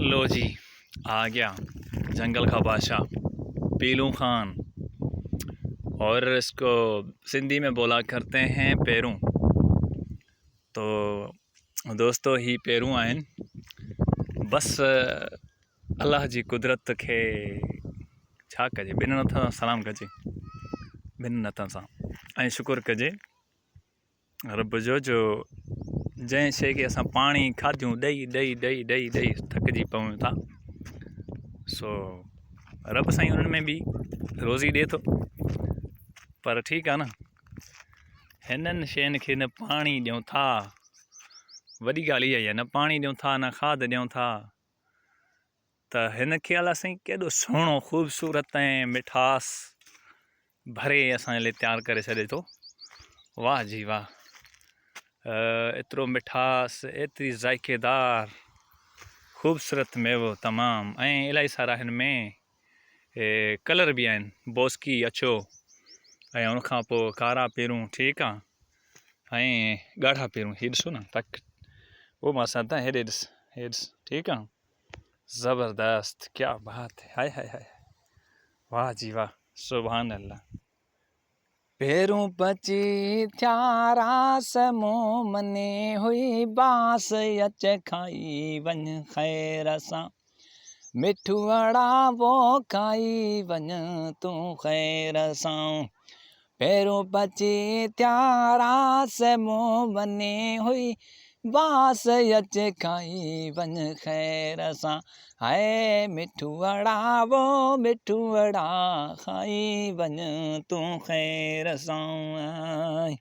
लो जी, आ गया जंगल का बादशाह पीलू खान। और इसको सिंधी में बोला करते हैं पेरूं। तो दोस्तों ही पेरूं आहिनि। बस अल्लाह जी कुदरत खे छा कजे, ॿिनि हथनि सां सलाम कजे, ॿिनि हथनि सां ऐं शुकुरु कजे रब जो जंहिं शइ खे असां पाणी खाधियूं ॾेई ॾेई ॾेई ॾेई ॾेई थकिजी पऊं था। सो रब साईं उन्हनि में बि रोज़ी ॾिए थो। पर ठीकु आहे न, हिननि शयुनि खे न पाणी ॾियूं था, वॾी ॻाल्हि इहा ई आहे, न पाणी ॾियूं था न खाद ॾियूं था, त हिन खे अलाए साईं केॾो सुहिणो ख़ूबसूरत ऐं मिठास भरे असांजे लाइ तयारु करे छॾे थो। वाह जी वाह, एतिरो मिठास, एतिरी ज़ाइक़ेदार ख़ूबसूरत मेवो तमामु, ऐं इलाही सारा हिन में कलर बि आहिनि, बोस्की अछो ऐं उनखां पोइ कारा पेरूं, ठीकु आहे, ऐं ॻाढ़ा पेरूं। हीअ ॾिसो न तक, उहो मां सां हेॾे ॾिस, हेॾे ॾिस, ठीकु आहे, ज़बरदस्त, क्या बात है, हाय हाय हाय, वाह जी वाह, सुभान अल्लाह। पेरूं पची थिया रास मूं मने हुई बांस अच खाई वञ ख़ैर सां, मिठू वड़ा वो खाई वञ तूं ख़ैर सां। पेरूं पची थिया रास मूं मने हुई बांस अच खाई वञ ख़ैर सां, हाय मिठू वड़ा वो मिठू वड़ा खाई वञ तूं ख़ैर सां।